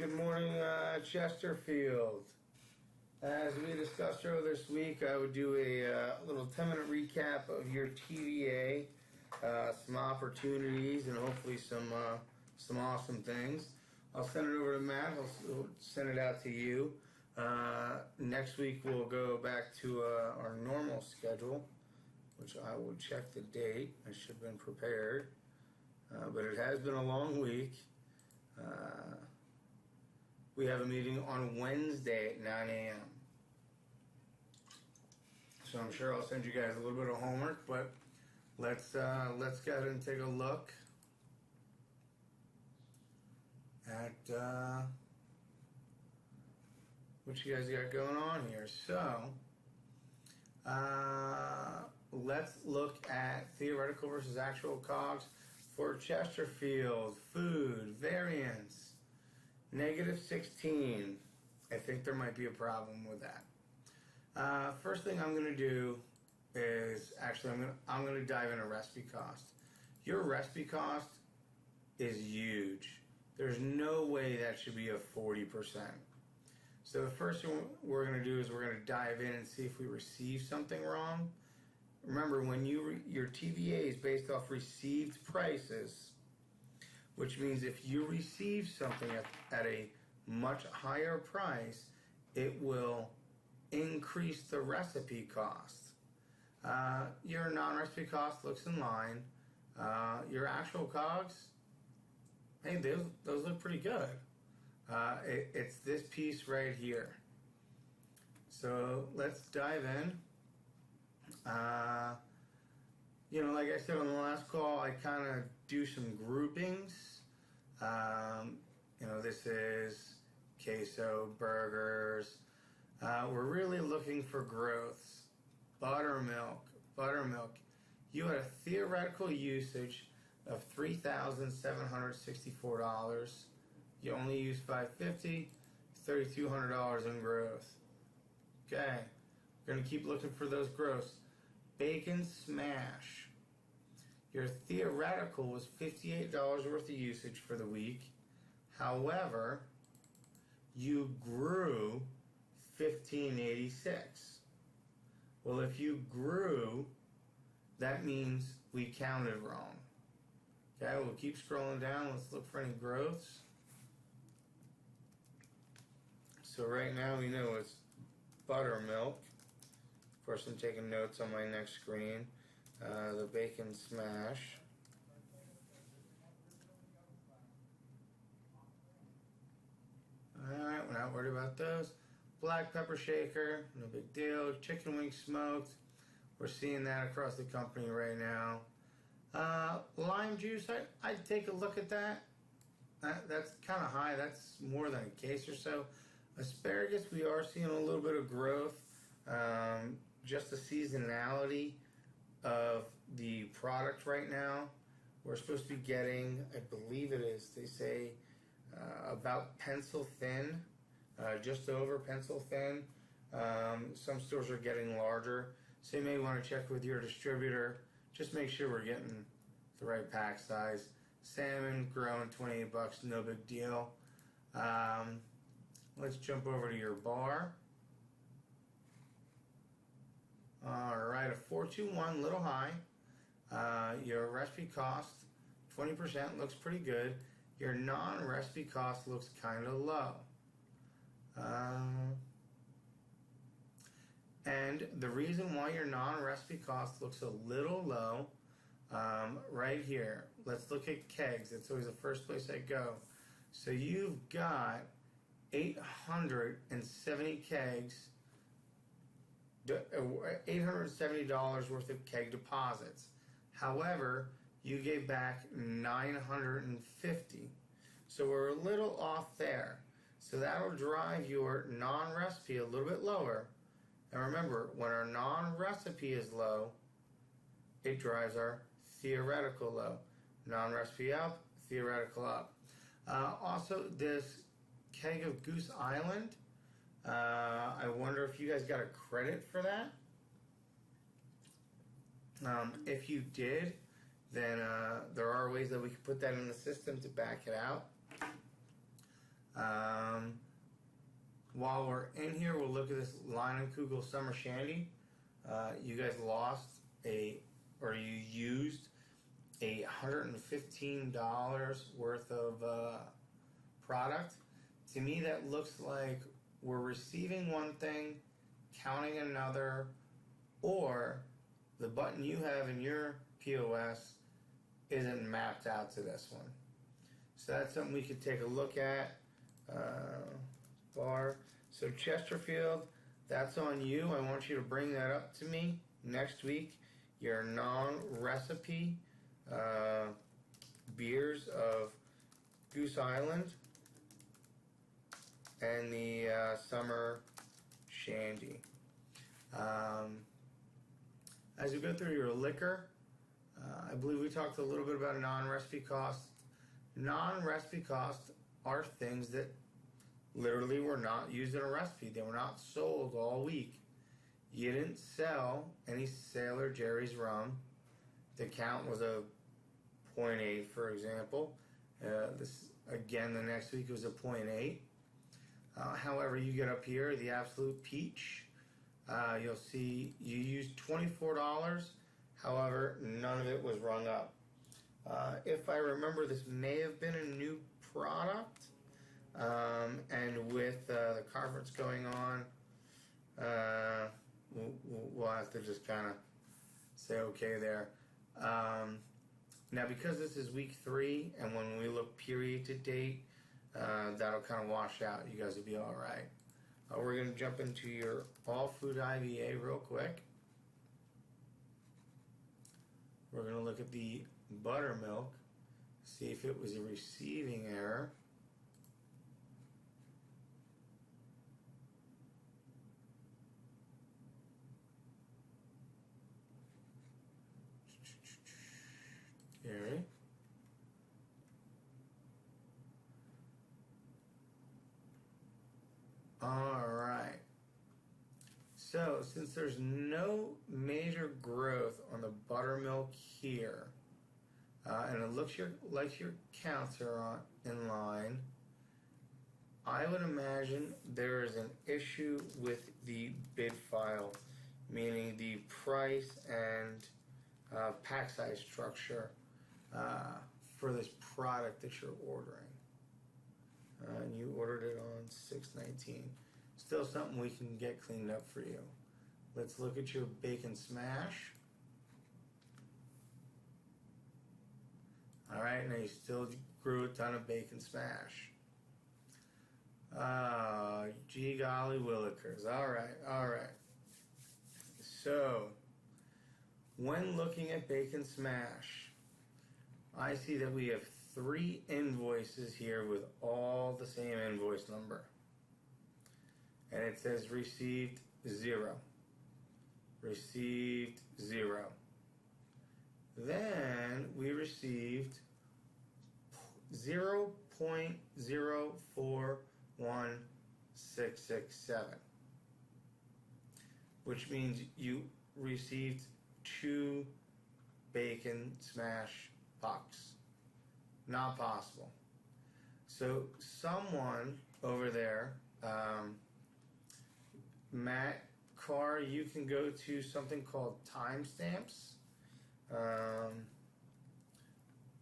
good morning, Chesterfield. As we discussed earlier this week, I would do a little 10-minute recap of your TVA, some opportunities, and hopefully some awesome things. I'll send it over to Matt. He'll send it out to you. Next week we'll go back to our normal schedule, which I will check the date. I should have been prepared, but it has been a long week. We have a meeting on Wednesday at 9 a.m. So I'm sure I'll send you guys a little bit of homework, but let's go ahead and take a look at what you guys got going on here. So let's look at theoretical versus actual COGS for Chesterfield. Food variance -16. I think there might be a problem with that. First thing I'm going to do is actually I'm going to dive into recipe cost. Your recipe cost is huge. There's no way that should be a 40%. So the first thing we're going to do is we're going to dive in and see if we receive something wrong. Remember, when your TVA is based off received prices, which means if you receive something at a much higher price, it will increase the recipe cost. Your non-recipe cost looks in line. Your actual COGS, hey, those look pretty good. It's this piece right here. So let's dive in. Like I said on the last call, I kind of do some groupings. This is queso, burgers. We're really looking for growths. Buttermilk. You had a theoretical usage of $3,764. You only used $550, $3,200 in growth. Okay, we're going to keep looking for those growths. Bacon smash. Your theoretical was $58 worth of usage for the week. However, you grew $15.86. Well, if you grew, that means we counted wrong. Okay, we'll keep scrolling down. Let's look for any growths. So right now we know it's buttermilk. Of course, I'm taking notes on my next screen. The bacon smash. Alright, we're not worried about those. Black pepper shaker, no big deal. Chicken wing smoked. We're seeing that across the company right now. Lime juice, I'd take a look at that. That's kind of high. That's more than a case or so. Asparagus, we are seeing a little bit of growth. Just the seasonality of the product right now. We're supposed to be getting, I believe it is, they say about pencil thin, just over pencil thin. Some stores are getting larger, so you may want to check with your distributor. Just make sure we're getting the right pack size. Salmon growing $28, no big deal. Let's jump over to your bar. Alright, a 421, little high. Your recipe cost, 20%, looks pretty good. Your non-recipe cost looks kind of low. And the reason why your non-recipe cost looks a little low, right here, let's look at kegs. It's always the first place I go. So you've got 870 kegs, $870 worth of keg deposits. However, you gave back $950. So we're a little off there. So that'll drive your non-recipe a little bit lower. And remember, when our non-recipe is low, it drives our theoretical low. Non-recipe up, theoretical up. Also, this keg of Goose Island, I wonder if you guys got a credit for that. If you did, then there are ways that we could put that in the system to back it out. Um, while we're in here, we'll look at this Leinenkugel Summer Shandy. You guys you used $115 worth of product. To me, that looks like we're receiving one thing, counting another, or the button you have in your POS isn't mapped out to this one. So that's something we could take a look at. Bar. So Chesterfield, that's on you. I want you to bring that up to me next week. Your non-recipe beers of Goose Island and the Summer Shandy. As we go through your liquor, I believe we talked a little bit about non-recipe costs. Non-recipe costs are things that literally were not used in a recipe. They were not sold all week. You didn't sell any Sailor Jerry's rum. The count was a 0.8, for example. This again, the next week was a 0.8. However, you get up here, the Absolute Peach. You'll see you used $24. However, none of it was rung up. If I remember, this may have been a new product. And with the conference going on, we'll have to just kind of say okay there. Now, because this is week 3, and when we look period to date, that'll kind of wash out. You guys will be all right. We're going to jump into your all food IVA real quick. We're going to look at the buttermilk, see if it was a receiving error. Gary. All right. So, since there's no major growth on the buttermilk here, and it looks like your counts are in line, I would imagine there is an issue with the bid file, meaning the price and pack size structure for this product that you're ordering. And you ordered it on 6/19. Still something we can get cleaned up for you. Let's look at your bacon smash. All right, now you still grew a ton of bacon smash. Gee golly willikers. All right. So, when looking at bacon smash, I see that we have 3 invoices here with all the same invoice number. And it says received 0. Received 0. Then we received 0.041667, which means you received 2 bacon smash pucks. Not possible. So someone over there, Matt Carr, you can go to something called timestamps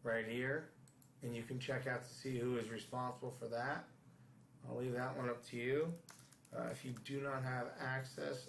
right here, and you can check out to see who is responsible for that. I'll leave that one up to you. If you do not have access,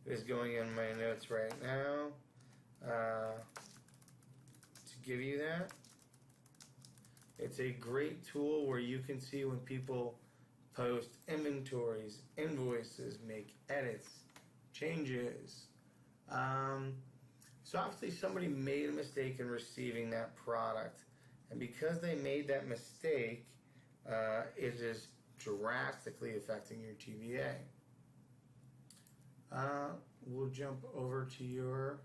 it is going in my notes right now to give you that. It's a great tool where you can see when people post inventories, invoices, make edits, changes. So obviously somebody made a mistake in receiving that product. And because they made that mistake, it is drastically affecting your TVA. We'll jump over to your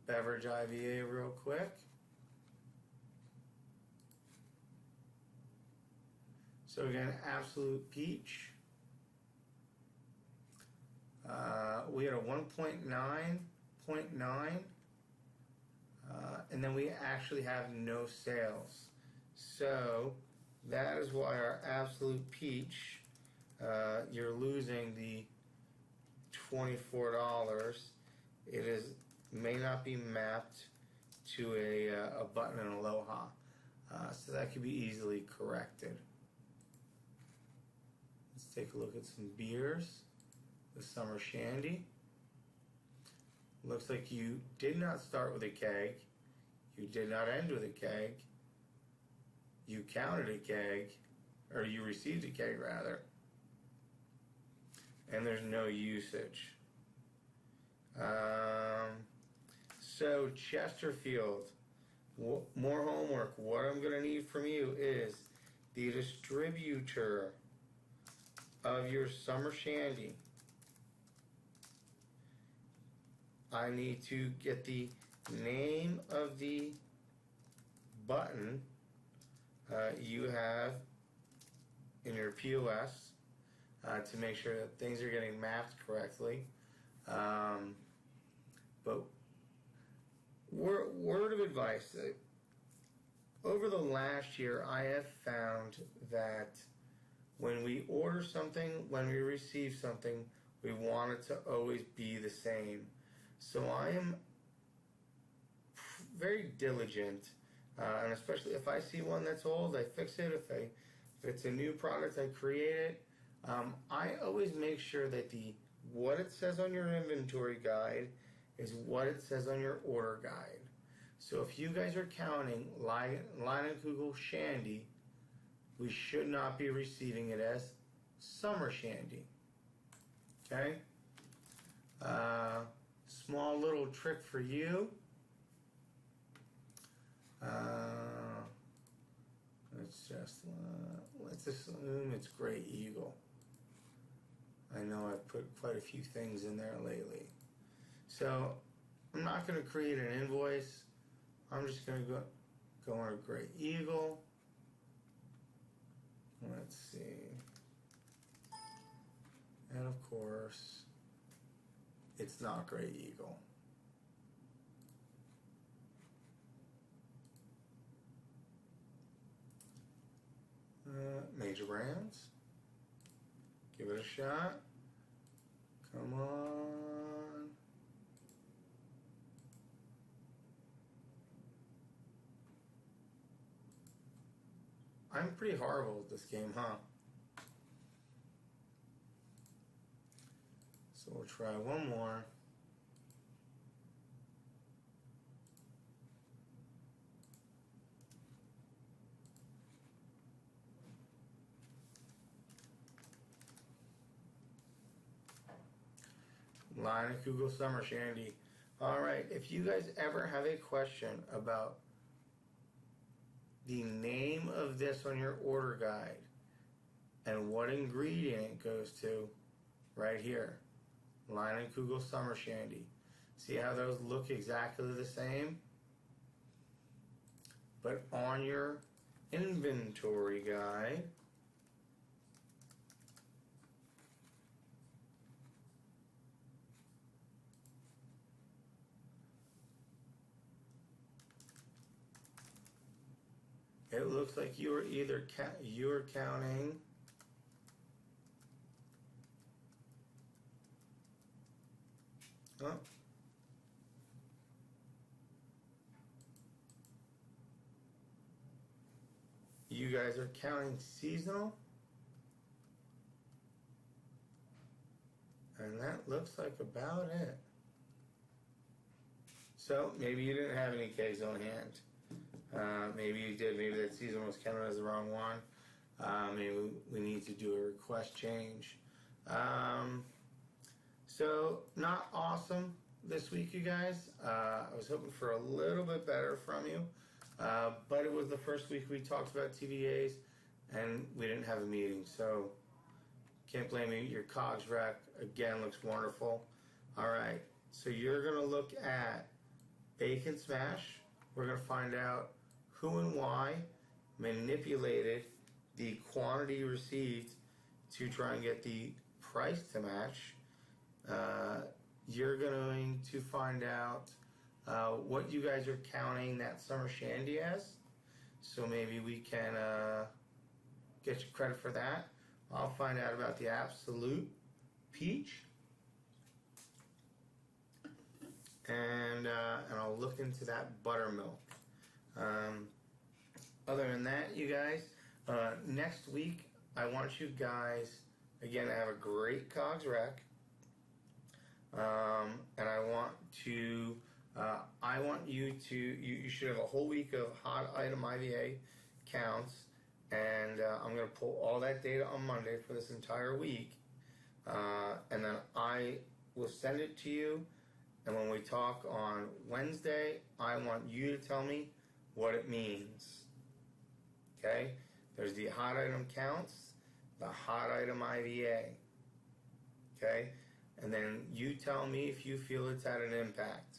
beverage IVA real quick. So again, Absolute Peach. We had a 1.9.9, and then we actually have no sales. So that is why our absolute peach, you're losing the $24. It is may not be mapped to a button in Aloha, so that could be easily corrected. Let's take a look at some beers. The Summer Shandy. Looks like you did not start with a keg. You did not end with a keg. You counted a keg, or you received a keg rather. And there's no usage. So Chesterfield, more homework. What I'm going to need from you is the distributor of your Summer Shandy. I need to get the name of the button you have in your POS to make sure that things are getting mapped correctly. But word of advice, over the last year I have found that when we order something, when we receive something, we want it to always be the same. So I am very diligent, and especially if I see one that's old, I fix it. If it's a new product, I create it. I always make sure that what it says on your inventory guide is what it says on your order guide. So if you guys are counting Leinenkugel Shandy, we should not be receiving it as Summer Shandy. Okay? Small little trick for you. Let's assume it's Gray Eagle. I know I've put quite a few things in there lately. So I'm not going to create an invoice. I'm just going to go on a Gray Eagle. Let's see. And of course, it's not Gray Eagle. Major brands. Give it a shot. Come on. I'm pretty horrible at this game, huh? So we'll try one more. Leinenkugel Summer Shandy. Alright, if you guys ever have a question about the name of this on your order guide and what ingredient it goes to, right here. Leinenkugel Summer Shandy. See how those look exactly the same? But on your inventory guide, it looks like you are either you're counting you guys are counting seasonal, and that looks like about it. So maybe you didn't have any kegs on hand. Maybe you did. Maybe that season was counted as the wrong one. Maybe we need to do a request change. So not awesome this week, you guys. I was hoping for a little bit better from you. But it was the first week we talked about TVAs, and we didn't have a meeting. So can't blame you. Your COGS rack, again, looks wonderful. All right. So you're going to look at Bacon Smash. We're going to find out who and why manipulated the quantity received to try and get the price to match. You're going to find out what you guys are counting that Summer Shandy as. so maybe we can get you credit for that. I'll find out about the Absolute Peach, and I'll look into that buttermilk. Other than that, you guys, next week I want you guys again to have a great COGS rec, and I want you to you should have a whole week of hot item IVA counts, and I'm going to pull all that data on Monday for this entire week, and then I will send it to you. And when we talk on Wednesday, I want you to tell me what it means. Okay? There's the hot item counts, the hot item IVA. Okay? And then you tell me if you feel it's had an impact.